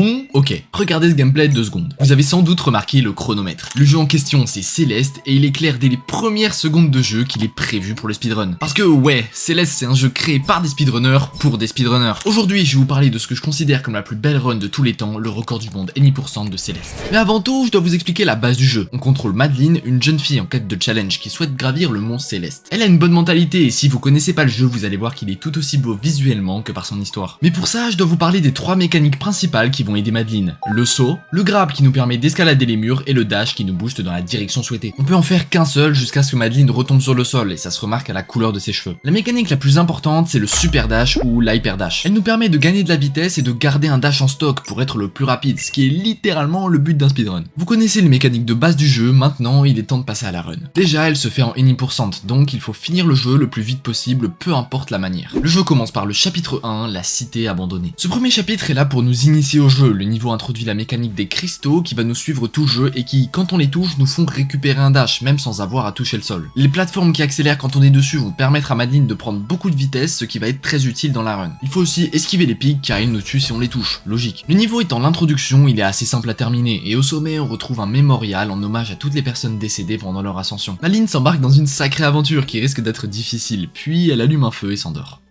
Bon, ok, regardez ce gameplay 2 secondes. Vous avez sans doute remarqué le chronomètre. Le jeu en question c'est Céleste et il est clair dès les premières secondes de jeu qu'il est prévu pour le speedrun. Parce que ouais, Céleste c'est un jeu créé par des speedrunners pour des speedrunners. Aujourd'hui je vais vous parler de ce que je considère comme la plus belle run de tous les temps, le record du monde Any% de Céleste. Mais avant tout, je dois vous expliquer la base du jeu. On contrôle Madeline, une jeune fille en quête de challenge qui souhaite gravir le mont Céleste. Elle a une bonne mentalité et si vous connaissez pas le jeu, vous allez voir qu'il est tout aussi beau visuellement que par son histoire. Mais pour ça, je dois vous parler des 3 mécaniques principales qui vont aider Madeline. Le saut, le grab qui nous permet d'escalader les murs et le dash qui nous booste dans la direction souhaitée. On peut en faire qu'un seul jusqu'à ce que Madeline retombe sur le sol et ça se remarque à la couleur de ses cheveux. La mécanique la plus importante, c'est le super dash ou l'hyper dash. Elle nous permet de gagner de la vitesse et de garder un dash en stock pour être le plus rapide, ce qui est littéralement le but d'un speedrun. Vous connaissez les mécaniques de base du jeu, maintenant il est temps de passer à la run. Déjà, elle se fait en Any%, donc il faut finir le jeu le plus vite possible, peu importe la manière. Le jeu commence par le chapitre 1, la cité abandonnée. Ce premier chapitre est là pour nous initier au jeu. Le niveau introduit la mécanique des cristaux qui va nous suivre tout le jeu et qui, quand on les touche, nous font récupérer un dash, même sans avoir à toucher le sol. Les plateformes qui accélèrent quand on est dessus vont permettre à Madeline de prendre beaucoup de vitesse, ce qui va être très utile dans la run. Il faut aussi esquiver les pics car ils nous tuent si on les touche, logique. Le niveau étant l'introduction, il est assez simple à terminer et au sommet on retrouve un mémorial en hommage à toutes les personnes décédées pendant leur ascension. Madeline s'embarque dans une sacrée aventure qui risque d'être difficile, puis elle allume un feu et s'endort.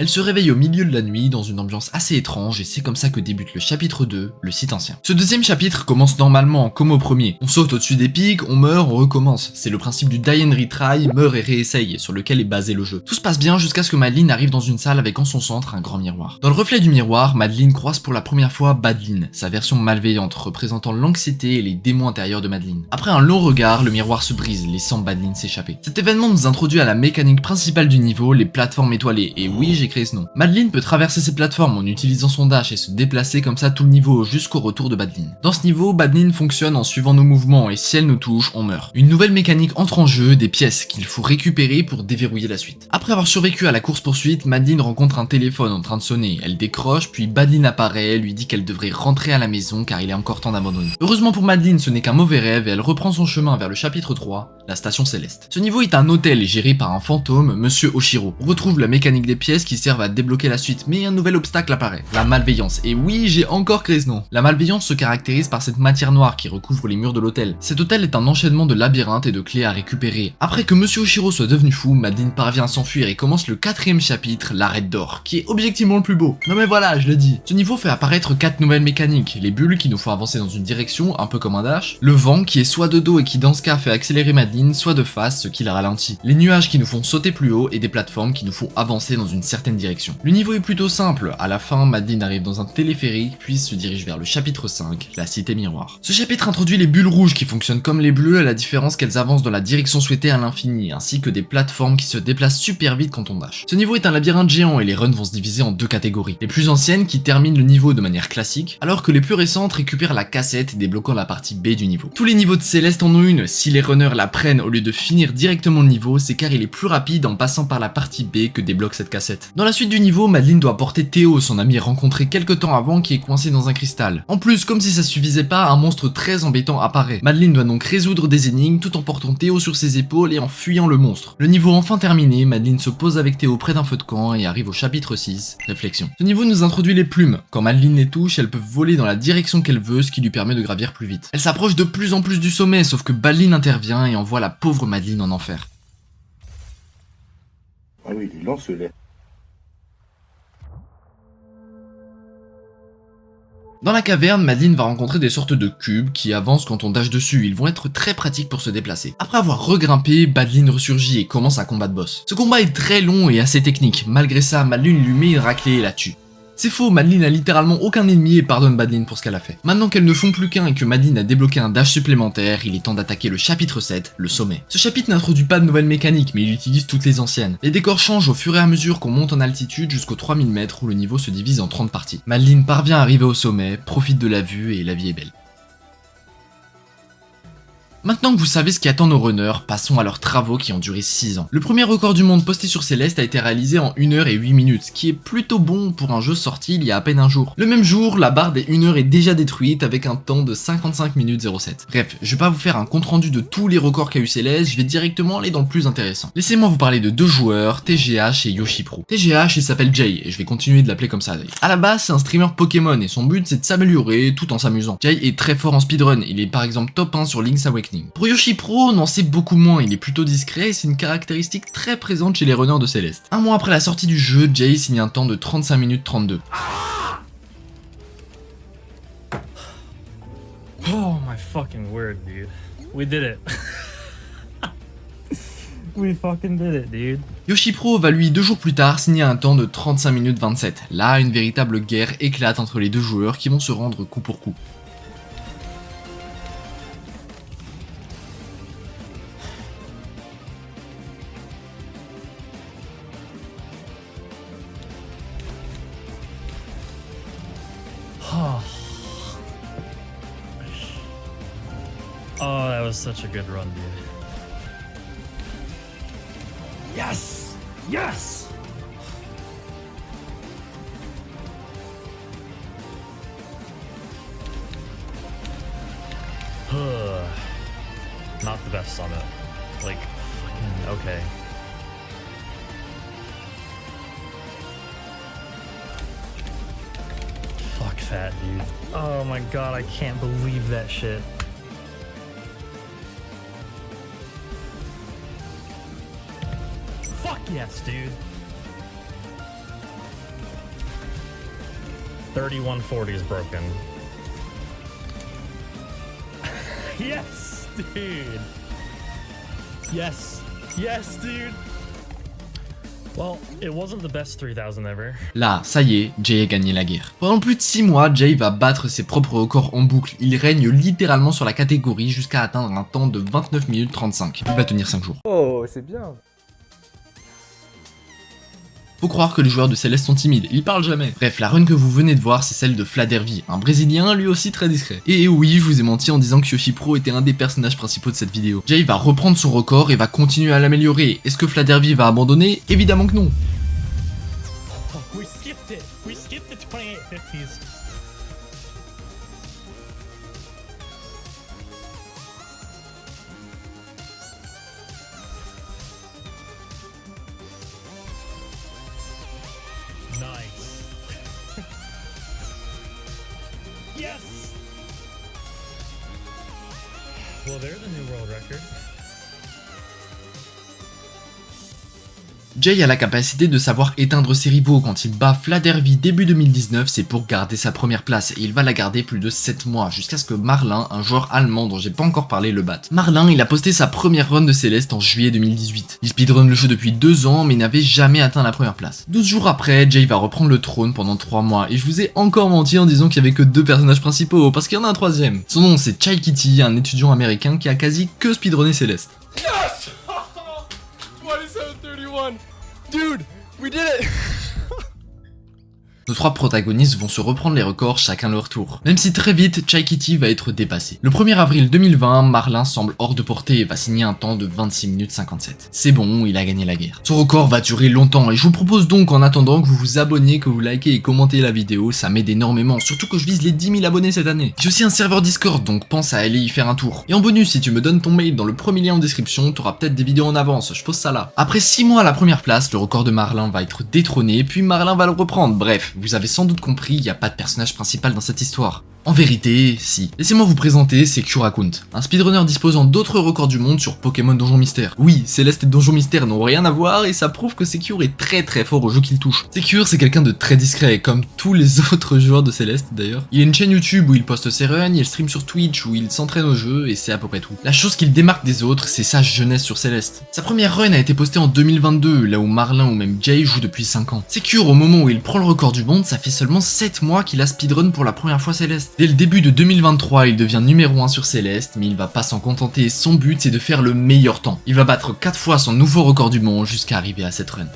Elle se réveille au milieu de la nuit dans une ambiance assez étrange et c'est comme ça que débute le chapitre 2, le site ancien. Ce deuxième chapitre commence normalement comme au premier. On saute au-dessus des pics, on meurt, on recommence. C'est le principe du die and retry, meurt et réessaye, sur lequel est basé le jeu. Tout se passe bien jusqu'à ce que Madeline arrive dans une salle avec en son centre un grand miroir. Dans le reflet du miroir, Madeline croise pour la première fois Badline, sa version malveillante représentant l'anxiété et les démons intérieurs de Madeline. Après un long regard, le miroir se brise, laissant Badline s'échapper. Cet événement nous introduit à la mécanique principale du niveau, les plateformes étoilées, et oui, j'ai créé ce nom. Madeline peut traverser ces plateformes en utilisant son dash et se déplacer comme ça tout le niveau jusqu'au retour de Badline. Dans ce niveau, Badline fonctionne en suivant nos mouvements et si elle nous touche, on meurt. Une nouvelle mécanique entre en jeu, des pièces qu'il faut récupérer pour déverrouiller la suite. Après avoir survécu à la course-poursuite, Madeline rencontre un téléphone en train de sonner. Elle décroche, puis Badline apparaît, lui dit qu'elle devrait rentrer à la maison car il est encore temps d'abandonner. Heureusement pour Madeline, ce n'est qu'un mauvais rêve et elle reprend son chemin vers le chapitre 3, la station Céleste. Ce niveau est un hôtel géré par un fantôme, Monsieur Oshiro. On retrouve la mécanique des pièces qui servent à débloquer la suite, mais un nouvel obstacle apparaît, la malveillance. Et oui, j'ai encore créé ce nom. La malveillance se caractérise par cette matière noire qui recouvre les murs de l'hôtel. Cet hôtel est un enchaînement de labyrinthes et de clés à récupérer. Après que Monsieur Oshiro soit devenu fou, Madeline parvient à s'enfuir et commence le 4ème chapitre, l'arête d'or, qui est objectivement le plus beau. Non mais voilà, je le dis. Ce niveau fait apparaître 4 nouvelles mécaniques. Les bulles qui nous font avancer dans une direction, un peu comme un dash. Le vent qui est soit de dos et qui dans ce cas fait accélérer Madeline, soit de face, ce qui la ralentit. Les nuages qui nous font sauter plus haut et des plateformes qui nous font avancer dans une certaine direction. Le niveau est plutôt simple, à la fin, Madeline arrive dans un téléphérique puis se dirige vers le chapitre 5, la cité miroir. Ce chapitre introduit les bulles rouges qui fonctionnent comme les bleues à la différence qu'elles avancent dans la direction souhaitée à l'infini, ainsi que des plateformes qui se déplacent super vite quand on dash. Ce niveau est un labyrinthe géant et les runs vont se diviser en 2 catégories. Les plus anciennes qui terminent le niveau de manière classique, alors que les plus récentes récupèrent la cassette débloquant la partie B du niveau. Tous les niveaux de Céleste en ont une, si les runners la prennent au lieu de finir directement le niveau, c'est car il est plus rapide en passant par la partie B que débloque cette cassette. Dans la suite du niveau, Madeline doit porter Théo, son ami rencontré quelques temps avant qui est coincé dans un cristal. En plus, comme si ça suffisait pas, un monstre très embêtant apparaît. Madeline doit donc résoudre des énigmes tout en portant Théo sur ses épaules et en fuyant le monstre. Le niveau enfin terminé, Madeline se pose avec Théo près d'un feu de camp et arrive au chapitre 6, réflexion. Ce niveau nous introduit les plumes. Quand Madeline les touche, elles peuvent voler dans la direction qu'elle veut, ce qui lui permet de gravir plus vite. Elle s'approche de plus en plus du sommet, sauf que Badline intervient et envoie la pauvre Madeline en enfer. Ah oui, il est lent ce lait. Dans la caverne, Madeline va rencontrer des sortes de cubes qui avancent quand on dash dessus, ils vont être très pratiques pour se déplacer. Après avoir regrimpé, Badline ressurgit et commence un combat de boss. Ce combat est très long et assez technique, malgré ça, Madeline lui met une raclée et la tue. C'est faux, Madeline a littéralement aucun ennemi et pardonne Badline pour ce qu'elle a fait. Maintenant qu'elles ne font plus qu'un et que Madeline a débloqué un dash supplémentaire, il est temps d'attaquer le chapitre 7, le sommet. Ce chapitre n'introduit pas de nouvelles mécaniques, mais il utilise toutes les anciennes. Les décors changent au fur et à mesure qu'on monte en altitude jusqu'aux 3000 mètres où le niveau se divise en 30 parties. Madeline parvient à arriver au sommet, profite de la vue et la vie est belle. Maintenant que vous savez ce qui attend nos runners, passons à leurs travaux qui ont duré 6 ans. Le premier record du monde posté sur Céleste a été réalisé en 1 heure et 8 minutes, ce qui est plutôt bon pour un jeu sorti il y a à peine un jour. Le même jour, la barre des 1 heure est déjà détruite avec un temps de 55 minutes 07. Bref, je vais pas vous faire un compte rendu de tous les records qu'a eu Céleste, je vais directement aller dans le plus intéressant. Laissez-moi vous parler de deux joueurs, TGH et YoshiPro. TGH, il s'appelle Jay, et je vais continuer de l'appeler comme ça d'ailleurs. À la base, c'est un streamer Pokémon, et son but c'est de s'améliorer tout en s'amusant. Jay est très fort en speedrun, il est par exemple top 1 sur Link's Awakening. Pour YoshiPro, on en sait beaucoup moins, il est plutôt discret, et c'est une caractéristique très présente chez les runners de Céleste. Un mois après la sortie du jeu, Jay signe un temps de 35 minutes 32. Oh my fucking word, dude. We did it. We fucking did it, dude. YoshiPro va lui 2 jours plus tard signer un temps de 35 minutes 27. Là, une véritable guerre éclate entre les deux joueurs qui vont se rendre coup pour coup. Oh, that was such a good run, dude. Yes! Yes! Not the best summit. Like, fucking, okay. Fuck that, dude. Oh my god, I can't believe that shit. Fuck yes, dude. 3140 is broken. Yes, dude. Yes. Yes, dude. Well, it wasn't the best 3000 ever. Là, ça y est, Jay a gagné la guerre. Pendant plus de 6 mois, Jay va battre ses propres records en boucle. Il règne littéralement sur la catégorie jusqu'à atteindre un temps de 29 minutes 35. Il va tenir 5 jours. Oh, c'est bien. Faut croire que les joueurs de Céleste sont timides, ils parlent jamais. Bref, la run que vous venez de voir, c'est celle de Fladervi, un Brésilien lui aussi très discret. Et oui, je vous ai menti en disant que YoshiPro était un des personnages principaux de cette vidéo. Jay va reprendre son record et va continuer à l'améliorer. Est-ce que Fladervi va abandonner? Évidemment que non. We skipped it. We skipped the 2850s. Nice. Yes. Well, they're the new world record. Jay a la capacité de savoir éteindre ses rivaux. Quand il bat Fladervi début 2019, c'est pour garder sa première place et il va la garder plus de 7 mois jusqu'à ce que Marlin, un joueur allemand dont j'ai pas encore parlé, le batte. Marlin, il a posté sa première run de Céleste en juillet 2018. Il speedrun le jeu depuis 2 ans mais n'avait jamais atteint la première place. 12 jours après, Jay va reprendre le trône pendant 3 mois et je vous ai encore menti en disant qu'il y avait que 2 personnages principaux parce qu'il y en a un troisième. Son nom c'est Chai Kitty, un étudiant américain qui a quasi que speedrunné Céleste. Yes! 2731. Dude, we did it. Nos 3 protagonistes vont se reprendre les records chacun leur tour. Même si très vite, Chai Kitty va être dépassé. Le 1er avril 2020, Marlin semble hors de portée et va signer un temps de 26 minutes 57. C'est bon, il a gagné la guerre. Son record va durer longtemps et je vous propose donc en attendant que vous vous abonniez, que vous likez et commentez la vidéo, ça m'aide énormément, surtout que je vise les 10 000 abonnés cette année. J'ai aussi un serveur Discord, donc pense à aller y faire un tour. Et en bonus, si tu me donnes ton mail dans le premier lien en description, t'auras peut-être des vidéos en avance, je pose ça là. Après 6 mois à la première place, le record de Marlin va être détrôné, puis Marlin va le reprendre. Bref, vous avez sans doute compris, il n'y a pas de personnage principal dans cette histoire. En vérité, si. Laissez-moi vous présenter Secure Account, un speedrunner disposant d'autres records du monde sur Pokémon Donjon Mystère. Oui, Céleste et Donjon Mystère n'ont rien à voir et ça prouve que Secure est très fort au jeu qu'il touche. Secure, c'est quelqu'un de très discret, comme tous les autres joueurs de Céleste d'ailleurs. Il a une chaîne YouTube où il poste ses runs, il stream sur Twitch où il s'entraîne au jeu et c'est à peu près tout. La chose qu'il démarque des autres, c'est sa jeunesse sur Céleste. Sa première run a été postée en 2022, là où Marlin ou même Jay jouent depuis 5 ans. Secure, au moment où il prend le record du monde, ça fait seulement 7 mois qu'il a speedrun pour la première fois Céleste. Dès le début de 2023, il devient numéro 1 sur Céleste, mais il va pas s'en contenter, son but c'est de faire le meilleur temps. Il va battre 4 fois son nouveau record du monde jusqu'à arriver à cette run.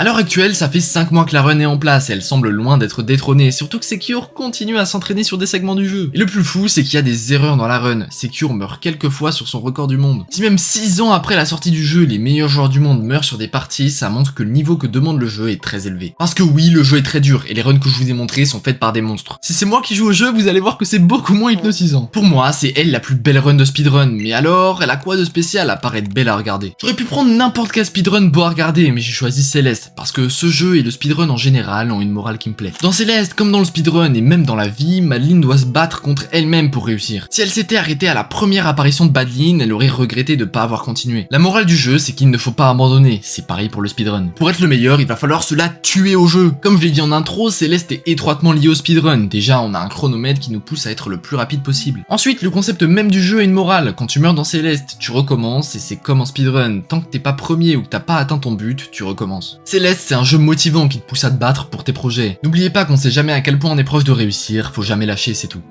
À l'heure actuelle, ça fait 5 mois que la run est en place et elle semble loin d'être détrônée, surtout que Secure continue à s'entraîner sur des segments du jeu. Et le plus fou, c'est qu'il y a des erreurs dans la run. Secure meurt quelques fois sur son record du monde. Si même 6 ans après la sortie du jeu, les meilleurs joueurs du monde meurent sur des parties, ça montre que le niveau que demande le jeu est très élevé. Parce que oui, le jeu est très dur et les runs que je vous ai montrés sont faites par des monstres. Si c'est moi qui joue au jeu, vous allez voir que c'est beaucoup moins hypnotisant. Pour moi, c'est elle la plus belle run de speedrun, mais alors, elle a quoi de spécial à part être belle à regarder? J'aurais pu prendre n'importe quel speedrun beau à regarder, mais j'ai choisi Céleste, parce que ce jeu et le speedrun en général ont une morale qui me plaît. Dans Céleste, comme dans le speedrun et même dans la vie, Madeline doit se battre contre elle-même pour réussir. Si elle s'était arrêtée à la première apparition de Madeline, elle aurait regretté de pas avoir continué. La morale du jeu, c'est qu'il ne faut pas abandonner, c'est pareil pour le speedrun. Pour être le meilleur, il va falloir se la tuer au jeu. Comme je l'ai dit en intro, Céleste est étroitement lié au speedrun. Déjà, on a un chronomètre qui nous pousse à être le plus rapide possible. Ensuite, le concept même du jeu a une morale. Quand tu meurs dans Céleste, tu recommences et c'est comme en speedrun. Tant que t'es pas premier ou que t'as pas atteint ton but, tu recommences. Céleste, c'est un jeu motivant qui te pousse à te battre pour tes projets. N'oubliez pas qu'on sait jamais à quel point on est proche de réussir, faut jamais lâcher, c'est tout.